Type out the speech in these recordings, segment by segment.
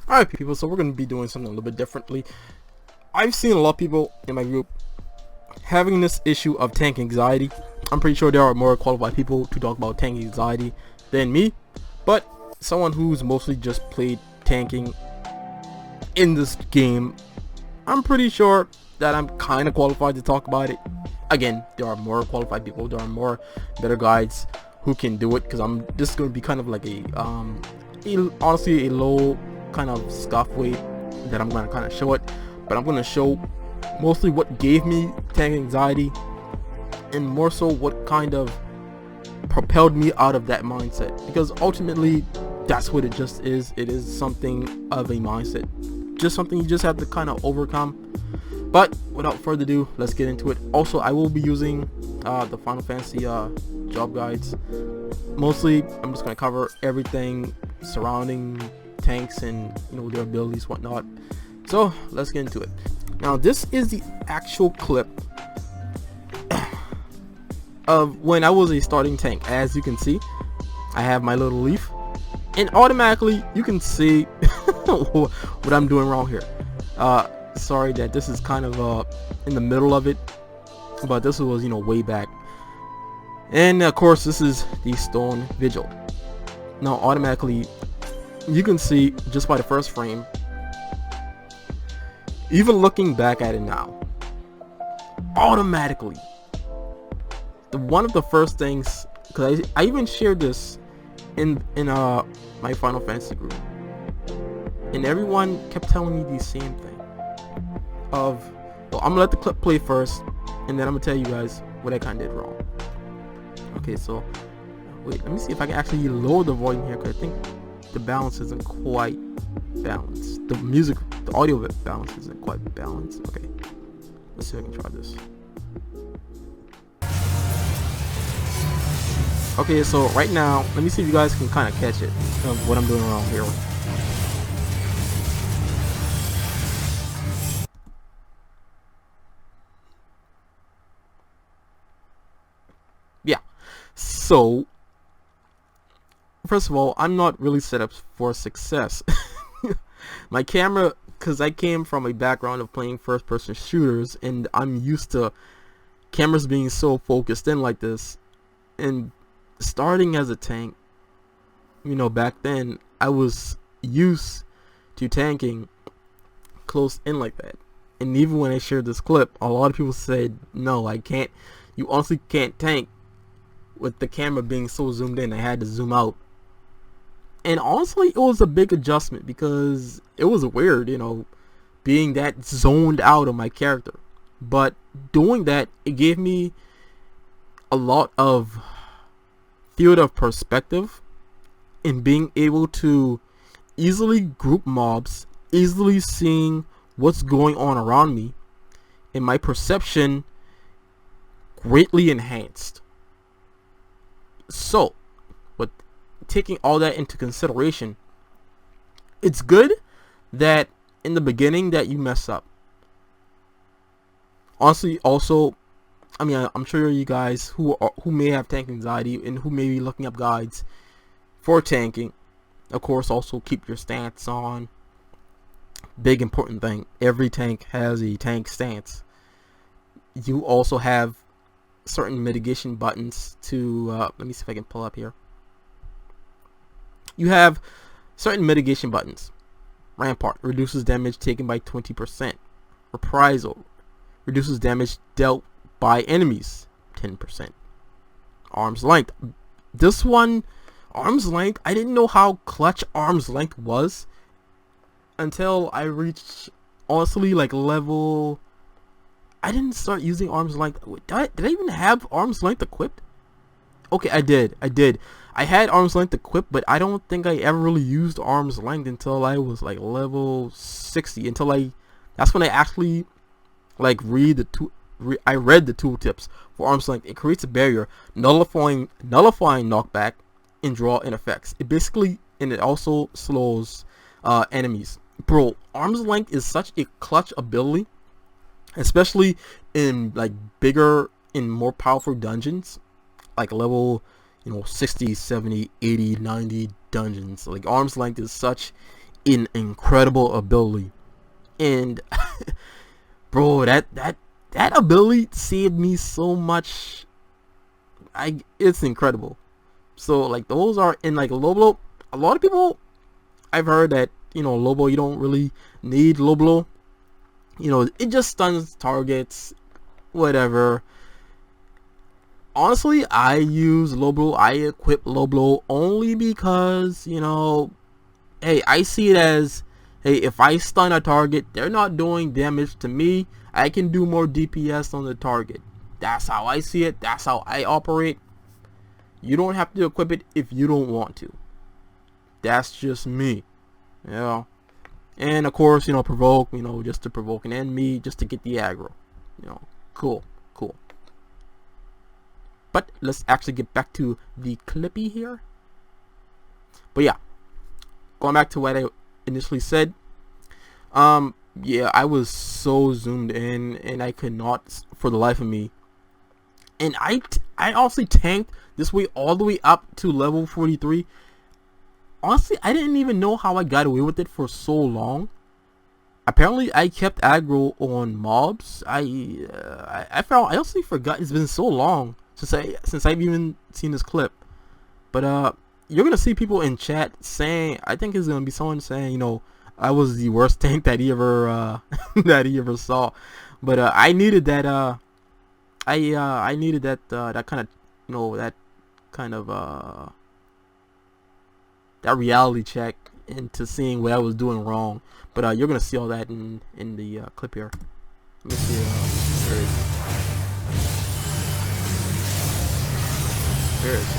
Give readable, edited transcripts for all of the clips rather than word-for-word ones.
Alright people, so we're going to be doing something a little bit differently. I've seen a lot of people in my group having this issue of tank anxiety. I'm pretty sure there are more qualified people to talk about tank anxiety than me, but someone who's mostly just played tanking in this game, I'm pretty sure that I'm kind of qualified to talk about it. Again, there are more qualified people, there are more better guides who can do it, because I'm just going to be kind of like honestly a low kind of scuff way that I'm going to kind of show it, but I'm going to show mostly what gave me tank anxiety, and more so what kind of propelled me out of that mindset, because ultimately that's what it just is. It is something of a mindset, just something you just have to kind of overcome. But without further ado, let's get into it. Also, I will be using the Final Fantasy job guides. Mostly I'm just going to cover everything surrounding tanks and their abilities, whatnot. So let's get into it. Now this is the actual clip of when I was a starting tank. As you can see, I have my little leaf, and automatically you can see what I'm doing wrong here. Sorry that this is kind of in the middle of it, but this was way back. And of course this is the Stone Vigil. Now automatically you can see just by the first frame, even looking back at it now, automatically one of the first things, because I even shared this in my Final Fantasy group, and everyone kept telling me the same thing of, well, I'm gonna let the clip play first, and then I'm gonna tell you guys what I kind of did wrong. Okay, so wait, let me see if I can actually lower the volume here, because I think the balance isn't quite balanced. The audio balance isn't quite balanced. Okay, let's see if I can try this. Okay, so right now, let me see if you guys can kind of catch it of what I'm doing wrong here. Yeah, so first of all, I'm not really set up for success. My camera, because I came from a background of playing first-person shooters, and I'm used to cameras being so focused in like this, and starting as a tank, back then I was used to tanking close in like that. And even when I shared this clip, a lot of people said, no, I can't, you honestly can't tank with the camera being so zoomed in. I had to zoom out. And honestly, it was a big adjustment, because it was weird, being that zoned out of my character. But doing that, it gave me a lot of field of perspective in being able to easily group mobs, easily seeing what's going on around me, and my perception greatly enhanced. So, but taking all that into consideration, it's good that in the beginning that you mess up. Honestly, also, I mean, I'm sure you guys who may have tank anxiety and who may be looking up guides for tanking, of course, also keep your stance on. Big important thing, every tank has a tank stance. You also have certain mitigation buttons to let me see if I can pull up here. You have certain mitigation buttons. Rampart reduces damage taken by 20%. Reprisal reduces damage dealt by enemies 10%. Arm's length. This one, arm's length, I didn't know how clutch arm's length was until I reached, honestly, like level. I didn't start using arm's length. Did I even have arm's length equipped? Okay, I did. I had arm's length equipped, but I don't think I ever really used arm's length until I was like level 60. That's when I actually like I read the tooltips for arm's length. It creates a barrier, nullifying knockback and draw in effects. And it also slows enemies. Bro, arm's length is such a clutch ability, especially in like bigger and more powerful dungeons, like level 60, 70, 80, 90 dungeons. Like arm's length is such an incredible ability. And bro, that ability saved me so much. It's incredible. So like those are in like low blow. A lot of people, I've heard that, you know, low blow, you don't really need low blow. You know, it just stuns targets, whatever. Honestly, I use low blow. I equip low blow only because, you know, hey, I see it as, hey, if I stun a target, they're not doing damage to me. I can do more DPS on the target. That's how I see it. That's how I operate. You don't have to equip it if you don't want to. That's just me. You know. And of course, you know, provoke, you know, just to provoke an enemy, just to get the aggro. You know, cool. But let's actually get back to the clippy here. But yeah, going back to what I initially said. Yeah, I was so zoomed in, and I could not, for the life of me. And I honestly tanked this way all the way up to level 43. Honestly, I didn't even know how I got away with it for so long. Apparently, I kept aggro on mobs. I honestly forgot. It's been so long since I've even seen this clip. But you're gonna see people in chat saying, I think it's gonna be someone saying, you know, I was the worst tank that he ever that he ever saw. But I needed that. I needed that that kind of, you know, that kind of that reality check into seeing what I was doing wrong. But you're gonna see all that in the clip here. Let me see. Where is it? Where is it?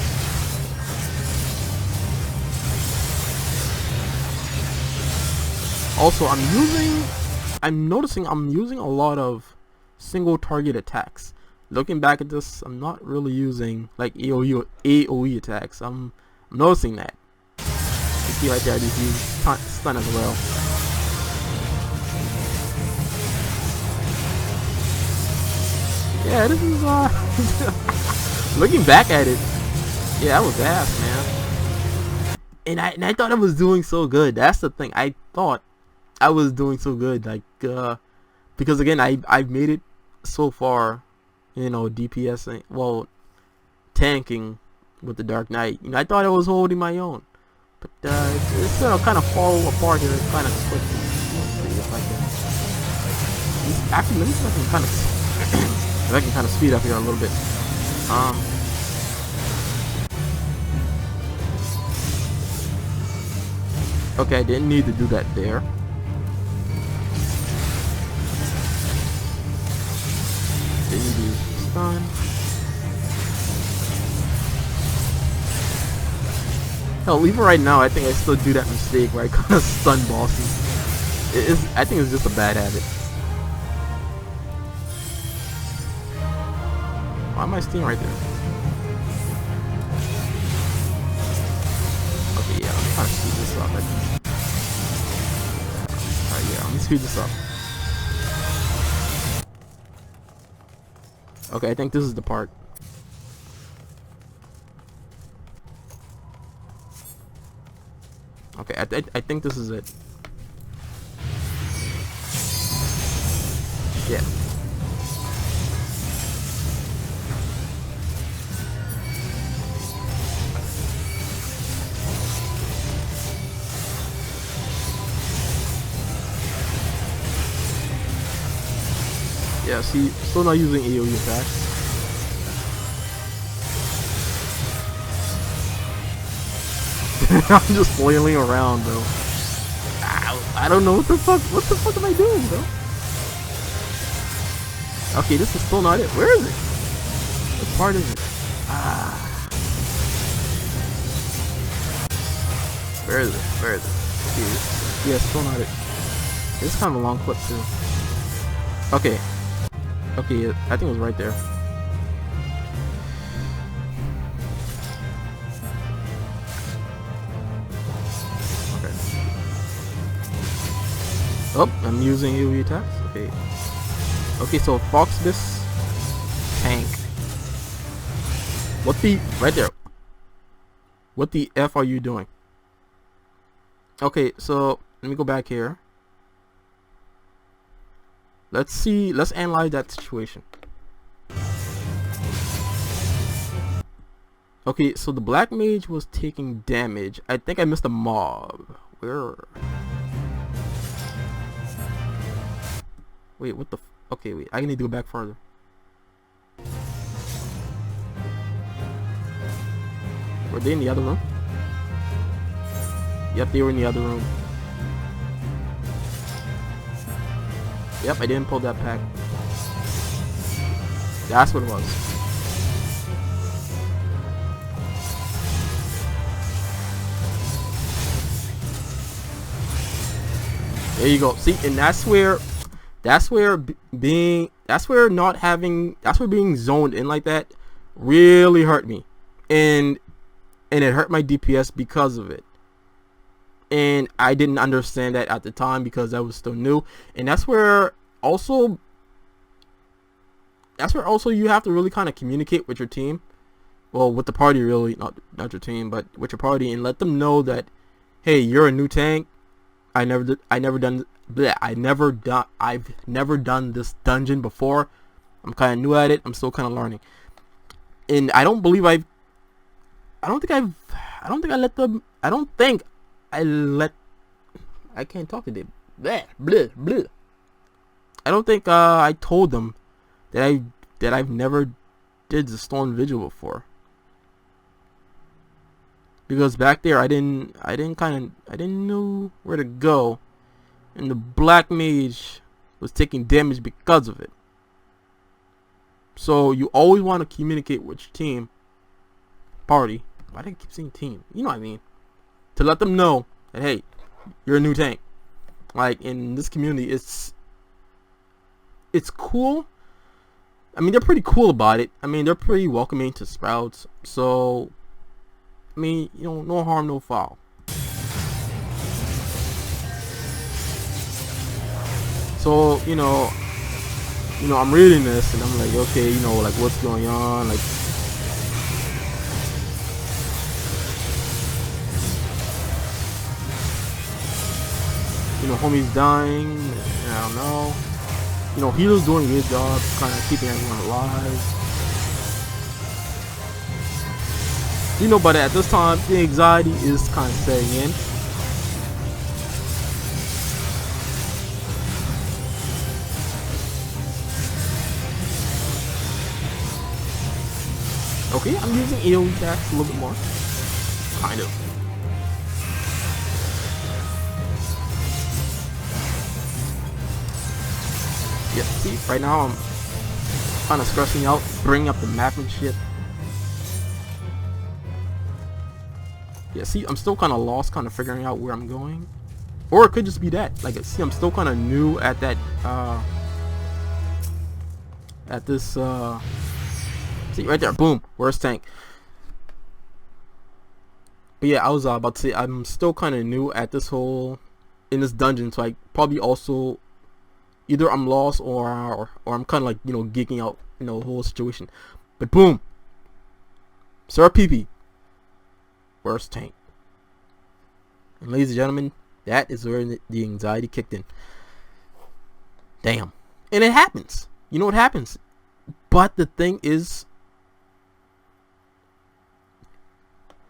Also, I'm noticing I'm using a lot of single target attacks. Looking back at this, I'm not really using like AoE attacks. I'm noticing that. You see right there, these use stun as well. Yeah, this is looking back at it. Yeah, that was ass, man. And I thought I was doing so good. That's the thing. I thought I was doing so good, like because again, I've made it so far, you know, DPSing, well, tanking with the Dark Knight. You know, I thought I was holding my own, but it's gonna kind of fall apart here. It's kind of quickly. Let's see if I can. Actually, let me see if I can kind of, if I can kind of speed up here a little bit. Okay, I didn't need to do that there. Didn't do stun. Hell, even right now, I think I still do that mistake where I kind of stun bosses. I think it's just a bad habit. Why am I staying right there? Okay, yeah, I'm trying to speed this up. Alright, yeah, let me speed this up. Okay, I think this is the part. Okay, I think this is it. Yeah. Yeah, see, still not using AoE attacks. I'm just flailing around, bro. I don't know what the fuck am I doing, bro? Okay, this is still not it. Where is it? What part is it? Where is it? Where is it? Yeah, still not it. This is kind of a long clip too. Okay. Okay, I think it was right there. Okay. Oh, I'm using AoE attacks. Okay. Okay, so Fox this tank. What the right there? What the F are you doing? Okay, so Let me go back here. Let's see. Let's analyze that situation. Okay, so the black mage was taking damage. I think I missed a mob. Where? Wait, what the? Okay, wait. I need to go back further. Were they in the other room? Yep, they were in the other room. Yep, I didn't pull that pack. That's what it was. There you go. See, and that's where being zoned in like that really hurt me, and it hurt my DPS because of it. And I didn't understand that at the time because I was still new, and that's where also you have to really kind of communicate with your team, well, with the party, really, not your team, but with your party, and let them know that, hey, you're a new tank. I've never done this dungeon before. I'm kind of new at it. I'm still kind of learning, and I don't think I told them that I've never did the Storm Vigil before, because back there I didn't know where to go, and the black mage was taking damage because of it. So you always want to communicate with your team, party. Why do I keep saying team? You know what I mean. To let them know that, hey, you're a new tank. Like, in this community, it's cool. I mean, they're pretty cool about it. I mean, they're pretty welcoming to Sprouts. So, I mean, you know, no harm, no foul. So, you know, I'm reading this and I'm like, okay, you know, like, what's going on? Like, you know, homie's dying. I don't know. You know, Hero's doing a good job kind of keeping everyone alive. You know, but at this time, the anxiety is kind of setting in. Okay, I'm using AoE attacks a little bit more. Kind of. Yeah, see, right now I'm kind of stressing out, bringing up the map and shit. Yeah, see, I'm still kind of lost, kind of figuring out where I'm going. Or it could just be that. Like, see, I'm still kind of new at that, see, right there, boom, worst tank. But yeah, I was about to say, I'm still kind of new at this whole, in this dungeon, so I probably also, either I'm lost or I'm kind of like, you know, geeking out, you know, the whole situation. But boom, Sir PP, worst tank. And ladies and gentlemen, that is where the anxiety kicked in. Damn. And it happens. You know what happens. But the thing is,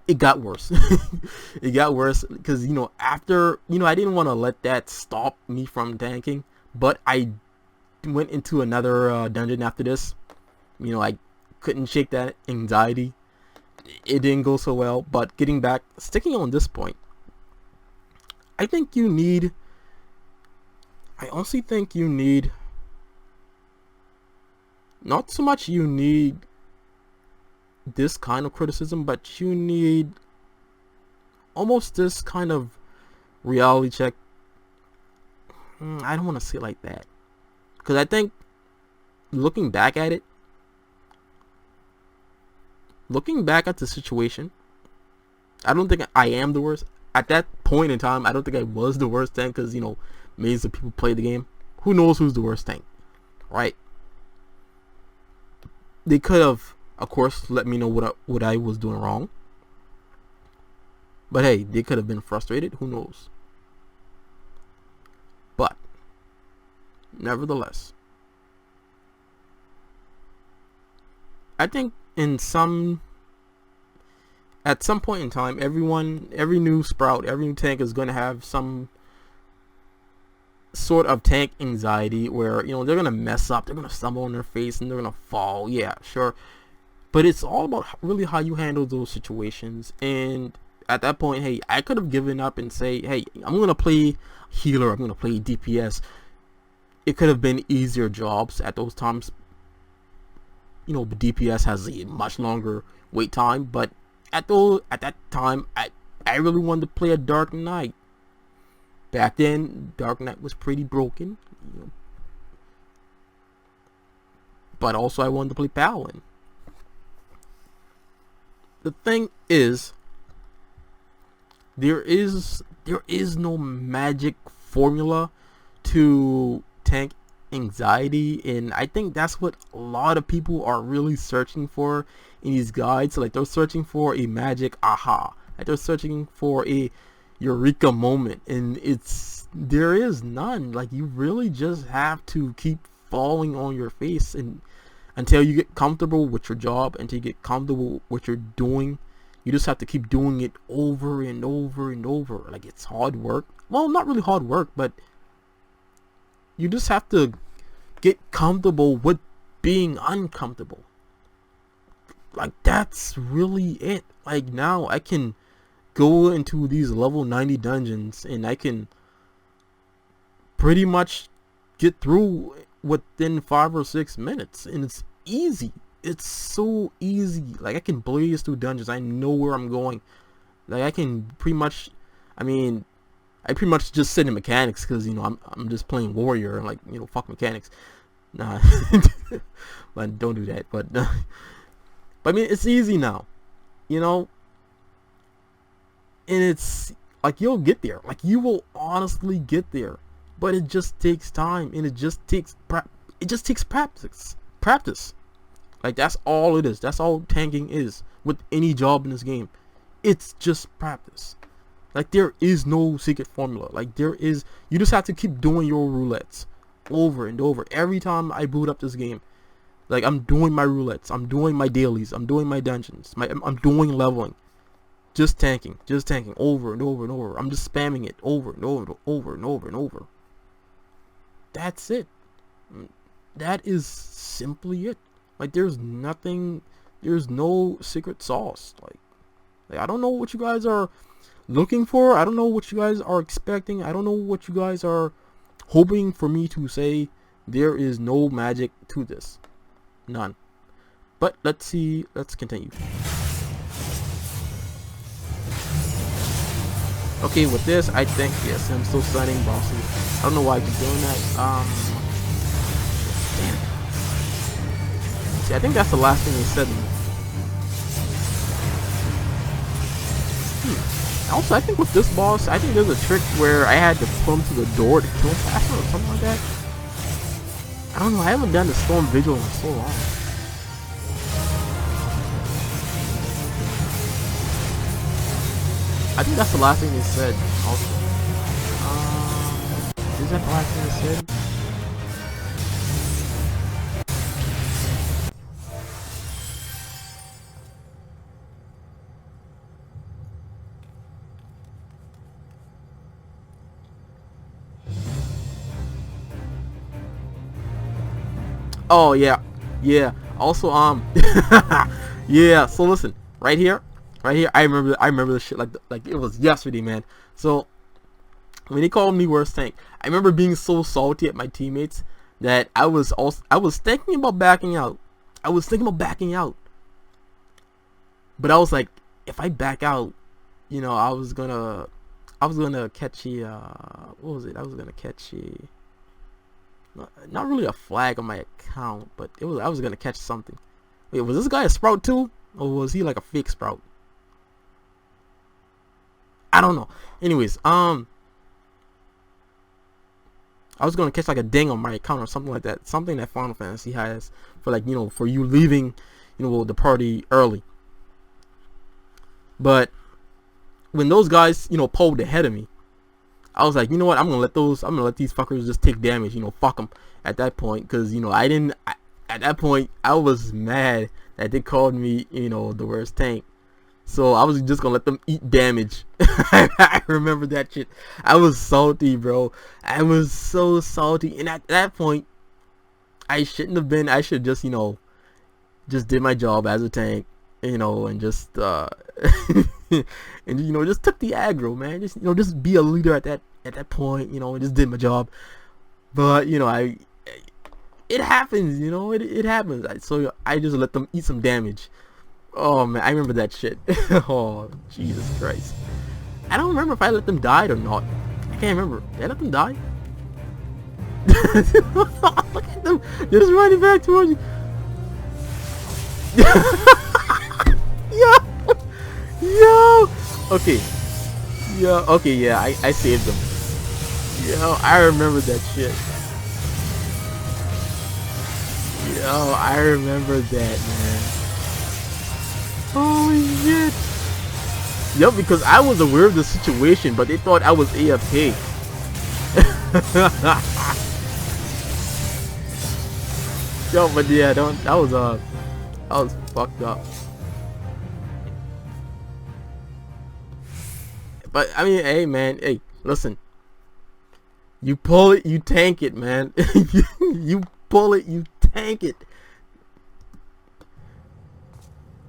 it got worse. It got worse because, you know, after, you know, I didn't want to let that stop me from tanking. But I went into another dungeon after this. You know, I couldn't shake that anxiety. It didn't go so well. But getting back, sticking on this point, I honestly think you need, not so much you need this kind of criticism, but you need almost this kind of reality check. I don't want to say it like that, because I think looking back at the situation, I don't think I am the worst. At that point in time, I don't think I was the worst tank, because, you know, millions of people play the game. Who knows who's the worst tank, right? They could have, of course, let me know what I was doing wrong. But hey, they could have been frustrated. Who knows? nevertheless, I think at some point in time, every new sprout, every new tank is going to have some sort of tank anxiety where, you know, they're going to mess up, they're going to stumble on their face, and they're going to fall. Yeah, sure. But it's all about really how you handle those situations. And at that point, hey, I could have given up and say, hey, I'm going to play healer, I'm going to play DPS. It could have been easier jobs at those times. You know, the DPS has a much longer wait time, but at that time, I really wanted to play a Dark Knight. Back then, Dark Knight was pretty broken, you know. But also, I wanted to play Paladin. The thing is, there is no magic formula to tank anxiety, and I think that's what a lot of people are really searching for in these guides. Like, they're searching for a magic aha, like they're searching for a eureka moment, and there is none. Like, you really just have to keep falling on your face and until you get comfortable with your job, until you get comfortable with what you're doing. You just have to keep doing it over and over and over. Like, it's hard work. Well, not really hard work, but you just have to get comfortable with being uncomfortable. Like, that's really it. Like, now I can go into these level 90 dungeons and I can pretty much get through within 5 or 6 minutes, and it's easy. It's so easy. Like, I can blaze through dungeons. I know where I'm going. Like, I can pretty much, I pretty much just sit in mechanics because, you know, I'm just playing warrior. Like, you know, fuck mechanics. Nah, but don't do that. But I mean, it's easy now, you know, and it's like, you'll get there. Like, you will honestly get there, but it just takes time, and it just takes practice. Like, that's all it is. That's all tanking is with any job in this game. It's just practice. Like, there is no secret formula. Like, you just have to keep doing your roulettes over and over. Every time I boot up this game, like, I'm doing my roulettes, I'm doing my dailies, I'm doing my dungeons, I'm doing leveling, just tanking over and over and over. I'm just spamming it over and over and over and over and over. That's it. That is simply it. Like, there's no secret sauce. Like, I don't know what you guys are looking for. I don't know what you guys are expecting. I don't know what you guys are hoping for me to say. There is no magic to this. None. But let's see. Let's continue. Okay, with this, I think, yes, I'm still signing bosses. I don't know why I keep doing that. Damn it. See, I think that's the last thing they said. Also, I think with this boss, I think there's a trick where I had to put him to the door to kill him faster or something like that. I don't know. I haven't done the Storm Vigil in so long. I think that's the last thing they said. Also, is that the last thing they said? Oh yeah, yeah. Also, yeah. So listen, right here. I remember this shit like it was yesterday, man. So when they called me worst tank, I remember being so salty at my teammates that I was thinking about backing out. But I was like, if I back out, you know, I was gonna catch a what was it? I was gonna catch a not really a flag on my account, but I was gonna catch something. Wait, was this guy a sprout too, or was he like a fake sprout? I don't know. Anyways, I was gonna catch like a ding on my account or something like that. Something that Final Fantasy has for, like, you know, for you leaving, you know, the party early. But when those guys, you know, pulled ahead of me, I was like, you know what, I'm gonna let these fuckers just take damage, you know, fuck them at that point, because, you know, at that point, I was mad that they called me, you know, the worst tank. So I was just gonna let them eat damage. I remember that shit. I was salty, bro. I was so salty. And at that point, I shouldn't have been. I should just, you know, just did my job as a tank, you know, and just and you know, just took the aggro, man. Just, you know, just be a leader at that point, you know, and just did my job. But, you know, it happens, you know, it happens. So I just let them eat some damage. Oh man, I remember that shit. Oh, Jesus Christ. I don't remember if I let them die or not. I can't remember. Did I let them die? Look at them just running back towards you. Yo. Okay. Yo. Okay. Yeah. I saved them. Yo. I remember that shit. Yo. I remember that, man. Holy shit. Yep, because I was aware of the situation, but they thought I was AFK. Yo, but yeah, that was fucked up. But I mean, hey man, hey, listen. You pull it, you tank it, man. You pull it, you tank it.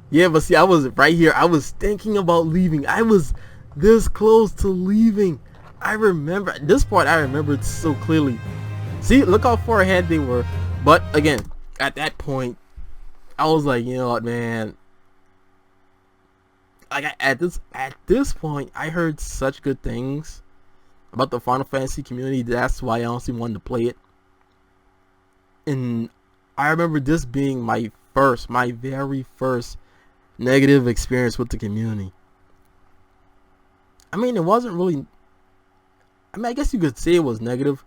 Yeah, but see, I was right here. I was thinking about leaving. I was this close to leaving. I remember this part. I remembered so clearly. See, look how far ahead they were. But again, at that point, I was like, you know what, man. Like at this point, I heard such good things about the Final Fantasy community. That's why I honestly wanted to play it. And I remember this being my very first negative experience with the community. I mean, it wasn't really, I mean, I guess you could say it was negative,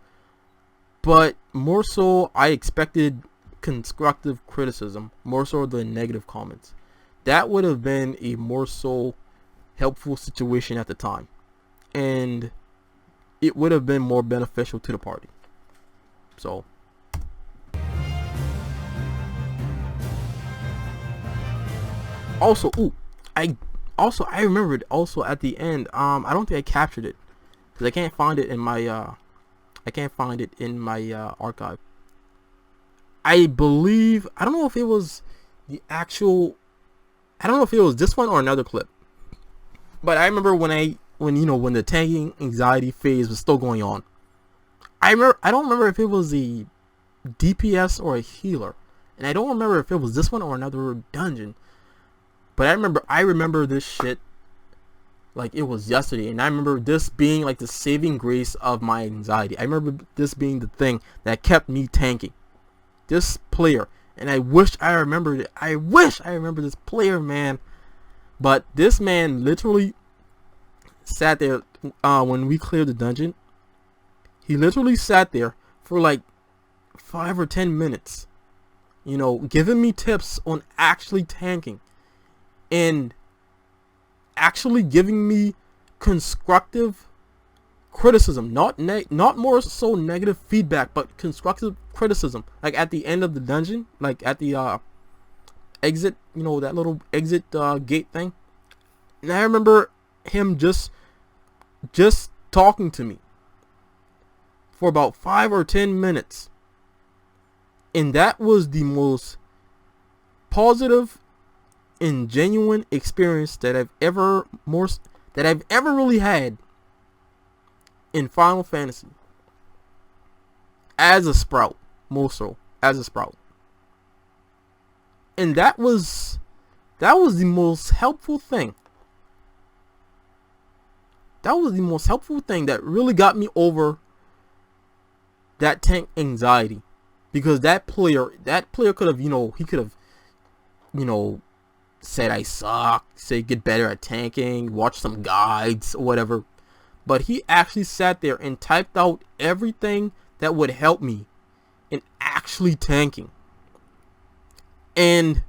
but more so I expected constructive criticism more so than negative comments. That would have been a more so helpful situation at the time, and it would have been more beneficial to the party. So also, I remembered also at the end, I don't think I captured it because I can't find it in my archive. I believe, I don't know if it was the actual, I don't know if it was this one or another clip, but I remember when the tanking anxiety phase was still going on. I don't remember if it was the DPS or a healer, and I don't remember if it was this one or another dungeon. But I remember this shit like it was yesterday, and I remember this being like the saving grace of my anxiety. I remember this being the thing that kept me tanking. This player, and I wish I remembered it. I wish I remember this player, man. But this man literally sat there when we cleared the dungeon. He literally sat there for like 5 or 10 minutes, you know, giving me tips on actually tanking. And actually giving me constructive criticism, not more so negative feedback, but constructive criticism. Like at the end of the dungeon, like at the exit, you know, that little exit gate thing. And I remember him just talking to me for about 5 or 10 minutes, and that was the most positive and genuine experience that I've ever really had in Final Fantasy as a Sprout, more so as a Sprout. And that was the most helpful thing. That was the most helpful thing that really got me over that tank anxiety, because that player could have, he could have, said I suck, say get better at tanking, watch some guides or whatever. But he actually sat there and typed out everything that would help me in actually tanking. And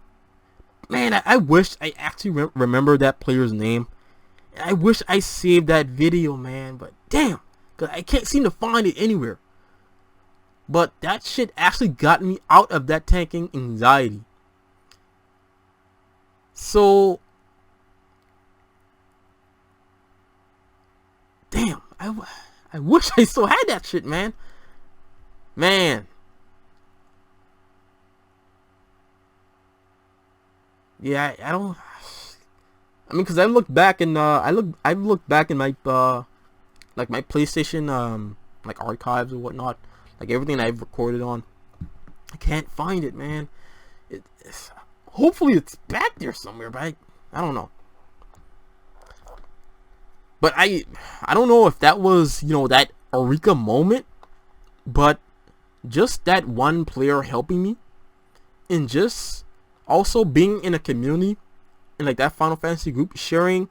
man, I wish I actually remember that player's name. And I wish I saved that video, man. But damn, because I can't seem to find it anywhere. But that shit actually got me out of that tanking anxiety. So, damn, I wish I still had that shit, man. Man. Yeah, I don't. I mean, cause I look back and I looked back in my like my PlayStation like archives or whatnot, like everything I've recorded on. I can't find it, man. Hopefully it's back there somewhere, but I don't know. But I don't know if that was, you know, that eureka moment, but just that one player helping me, and just also being in a community, in like that Final Fantasy group, sharing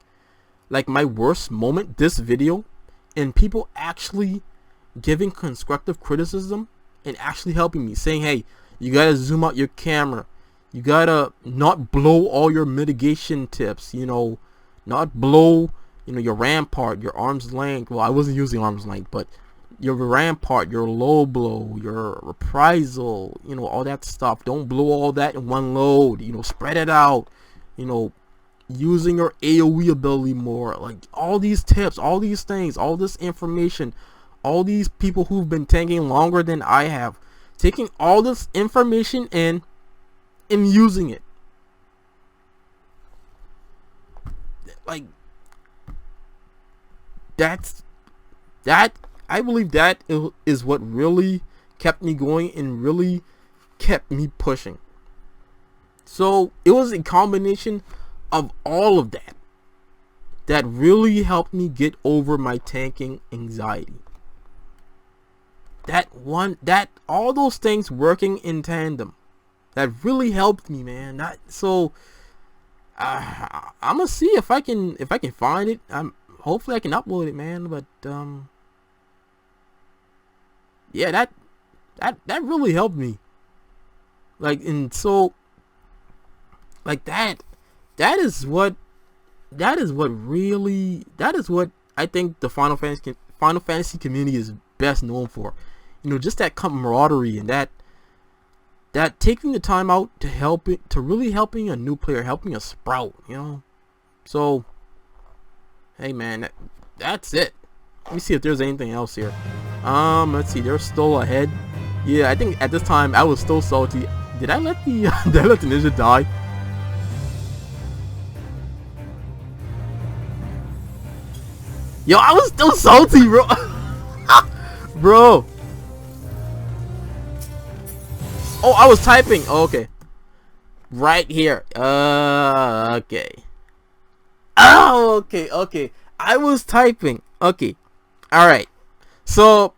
like my worst moment, this video, and people actually giving constructive criticism and actually helping me, saying, hey, you gotta zoom out your camera, you gotta not blow all your mitigation tips, you know, not blow, you know, your rampart, your arm's length. Well, I wasn't using arm's length, but your rampart, your low blow, your reprisal, you know, all that stuff. Don't blow all that in one load, you know, spread it out, you know, using your AoE ability more, like all these tips, all these things, all this information, all these people who've been tanking longer than I have, taking all this information in and using it. Like, that I believe that is what really kept me going and really kept me pushing. So it was a combination of all of that that really helped me get over my tanking anxiety. That all those things working in tandem, that really helped me, man. I'm gonna see if I can find it. Hopefully I can upload it, man. But yeah, that really helped me. Like, and so, like that is what I think the Final Fantasy community is best known for. You know, just that camaraderie and that taking the time out to really helping a new player, helping a sprout, you know. So, hey man, that's it. Let me see if there's anything else here. Let's see, they're still ahead. Yeah, I think at this time I was still salty. Did I let the ninja die? Yo, I was still salty, bro. Bro. Oh, I was typing. Oh, okay. Right here. Okay. Oh, okay. I was typing. Okay. Alright. So,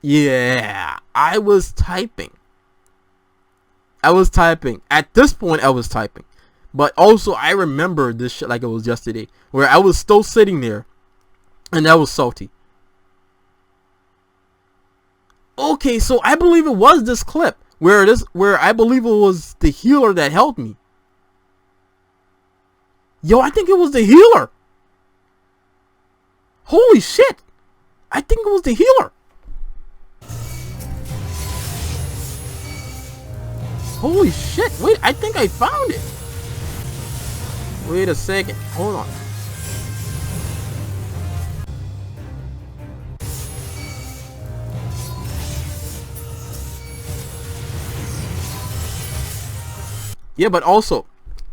yeah. I was typing. At this point, I was typing. But also, I remember this shit like it was yesterday, where I was still sitting there, and I was salty. Okay, so I believe it was this clip where I believe it was the healer that helped me. Yo, I think it was the healer. Holy shit. I think it was the healer. Holy shit. Wait, I think I found it. Wait a second. Hold on. Yeah, but also,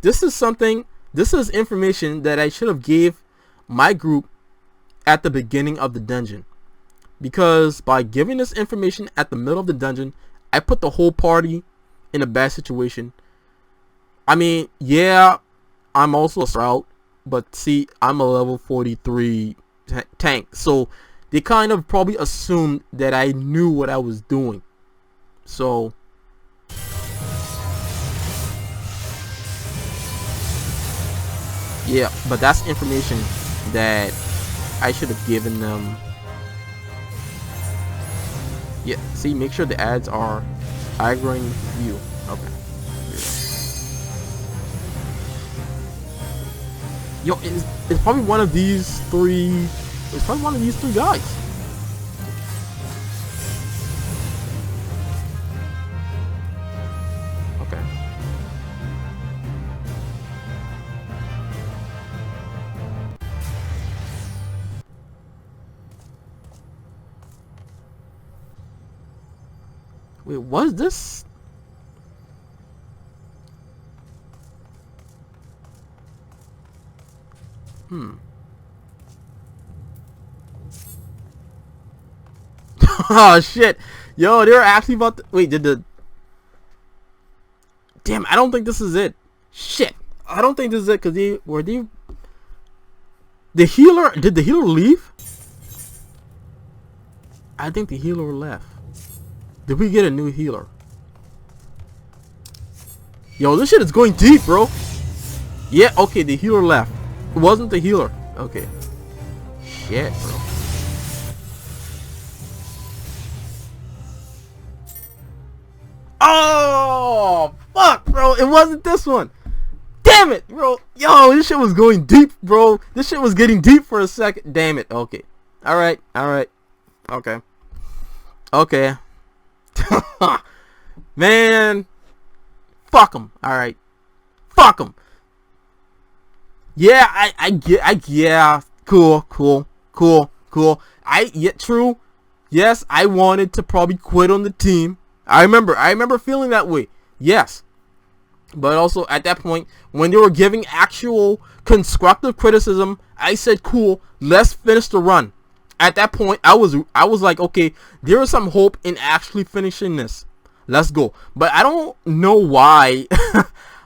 this is information that I should have gave my group at the beginning of the dungeon. Because by giving this information at the middle of the dungeon, I put the whole party in a bad situation. I mean, yeah, I'm also a sprout, but see, I'm a level 43 tank. So they kind of probably assumed that I knew what I was doing. So yeah, but that's information that I should have given them. Yeah, see, make sure the ads are aggroing you. Okay. Yo, it's probably one of these three. It's probably one of these three guys. Wait, was this? Oh shit. Yo, they're actually about to... Wait, did the... Damn, I don't think this is it. Shit. I don't think this is it, because they... Were they... The healer... Did the healer leave? I think the healer left. Did we get a new healer? Yo, this shit is going deep, bro. Yeah, okay, the healer left. It wasn't the healer. Okay. Shit, bro. Oh, fuck, bro. It wasn't this one. Damn it, bro. Yo, this shit was going deep, bro. This shit was getting deep for a second. Damn it. Okay. Alright, alright. Okay. Okay. Man. Fuck him. Alright. Fuck him. Yeah, I get, yeah. Cool. Yeah, true. Yes, I wanted to probably quit on the team. I remember feeling that way. Yes. But also at that point, when they were giving actual constructive criticism, I said, cool, let's finish the run. At that point, I was like, okay, there is some hope in actually finishing this. Let's go. But I don't know why.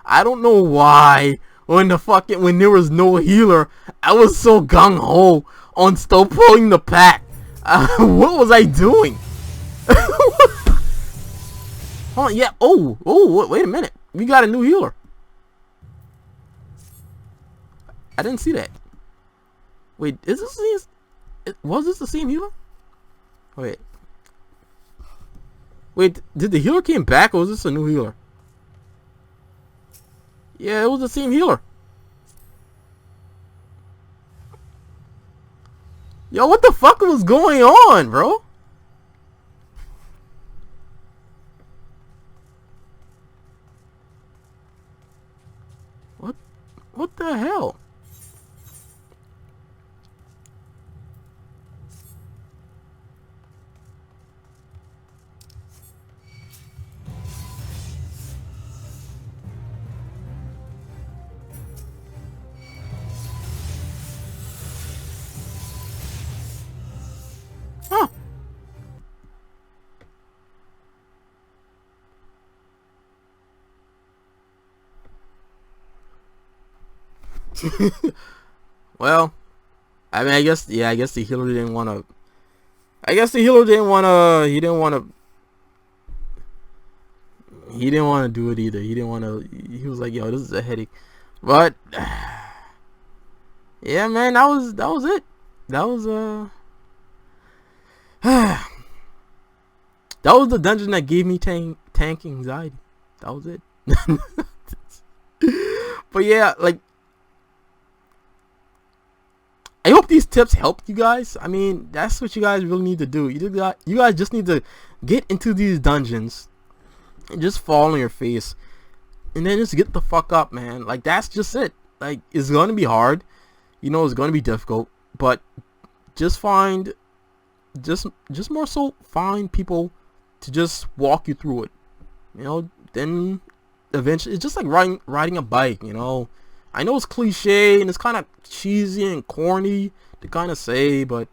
I don't know why when there was no healer, I was so gung ho on still pulling the pack. What was I doing? Hold on, yeah. Oh, wait a minute. We got a new healer. I didn't see that. Wait, is this was this the same healer? Wait, did the healer came back or was this a new healer? Yeah, it was the same healer. Yo, what the fuck was going on, bro? What the hell? Huh. Well, I mean, I guess the healer didn't want to. He didn't want to do it either. He was like, yo, this is a headache. But yeah, man, that was it. That was that was the dungeon that gave me tank anxiety. That was it. But yeah, like, I hope these tips helped you guys. I mean, that's what you guys really need to do. You guys just need to get into these dungeons and just fall on your face and then just get the fuck up, man. Like, that's just it. Like, it's gonna be hard, you know, it's gonna be difficult, but just find more so find people to just walk you through it, you know. Then eventually it's just like riding a bike, you know. I know it's cliche and it's kind of cheesy and corny to kind of say, but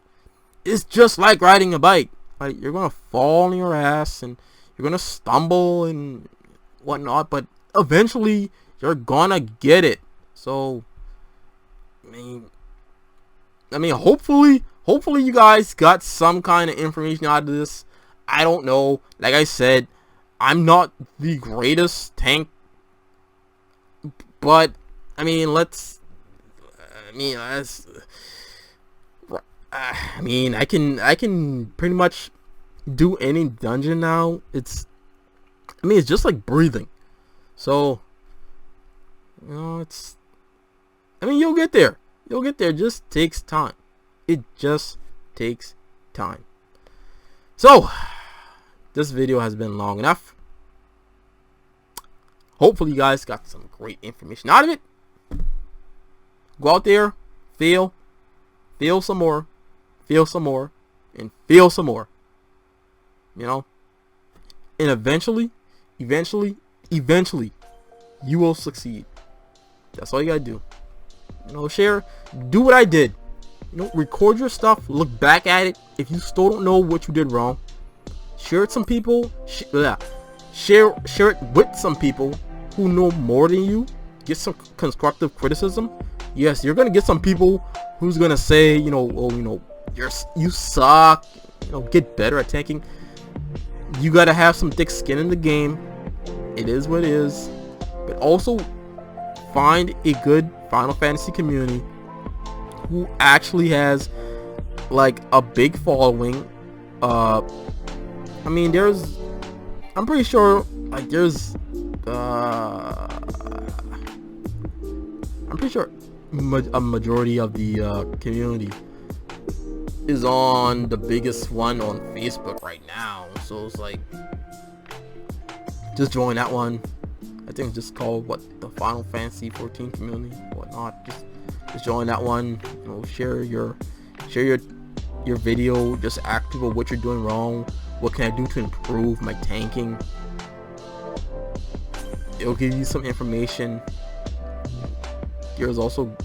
it's just like riding a bike. Like, you're gonna fall on your ass and you're gonna stumble and whatnot, but eventually you're gonna get it. So I mean, hopefully you guys got some kind of information out of this. I don't know. Like I said, I'm not the greatest tank, but I mean, I can pretty much do any dungeon now. It's just like breathing. So, you know, you'll get there. It just takes time. It just takes time. So, this video has been long enough. Hopefully you guys got some great information out of it. Go out there, feel some more, and feel some more. You know, and eventually, you will succeed. That's all you gotta do. You know, share, do what I did. You know, record your stuff, look back at it. If you still don't know what you did wrong, share it with some people. Share it with some people who know more than you. Get some constructive criticism. Yes, you're gonna get some people who's gonna say, you know, oh, you know, you suck. You know, get better at tanking. You gotta have some thick skin in the game. It is what it is. But also find a good Final Fantasy community who actually has like a big following. I mean, I'm pretty sure like there's I'm pretty sure a majority of the community is on the biggest one on Facebook right now. So it's like, just join that one. I think it's just called the Final Fantasy 14 community, whatnot. Just join that one. You know, share your video. Just ask people what you're doing wrong. What can I do to improve my tanking? It'll give you some information. There's also,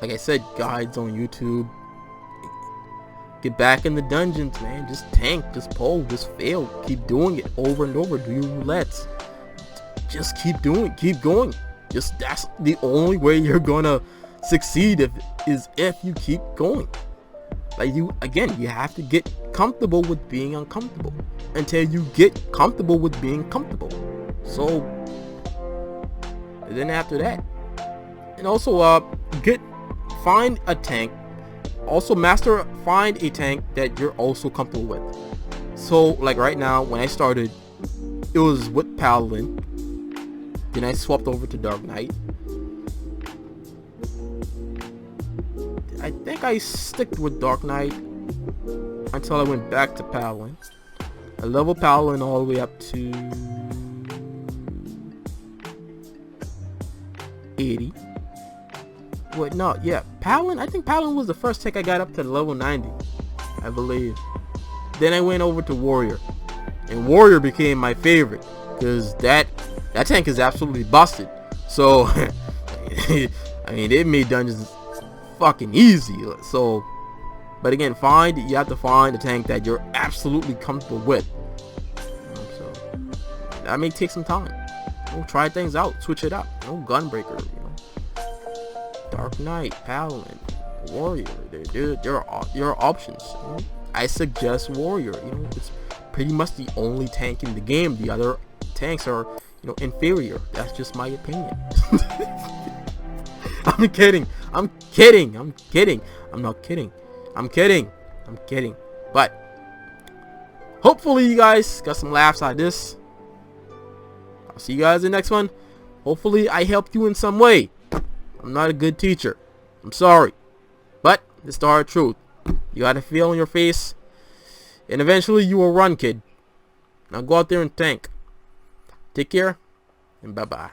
like I said, guides on YouTube. Get back in the dungeons, man. Just tank, just pull, just fail. Keep doing it over and over. Do your roulettes. Just keep doing, keep going. That's the only way you're gonna succeed if you keep going. Like you have to get comfortable with being uncomfortable until you get comfortable with being comfortable. So, and then after that, and also find a tank. Also find a tank that you're also comfortable with. So like right now, when I started, it was with Paladin. Then I swapped over to Dark Knight. I think I stick with Dark Knight until I went back to Paladin. I leveled Paladin all the way up to 80. Wait, no, yeah, Paladin. I think Paladin was the first tank I got up to level 90, I believe. Then I went over to Warrior, and Warrior became my favorite because that tank is absolutely busted. So, I mean, it made dungeons fucking easy. So, but again, you have to find a tank that you're absolutely comfortable with. So that may take some time. Try things out, switch it up. Gunbreaker. Dark Knight, Paladin, Warrior. There are options. I suggest Warrior. It's pretty much the only tank in the game. The other tanks are, inferior. That's just my opinion. I'm kidding. I'm not kidding. I'm kidding. But hopefully you guys got some laughs out of this. I'll see you guys in the next one. Hopefully I helped you in some way. I'm not a good teacher. I'm sorry. But it's the hard truth. You gotta feel on your face. And eventually you will run, kid. Now go out there and tank. Take care. And bye-bye.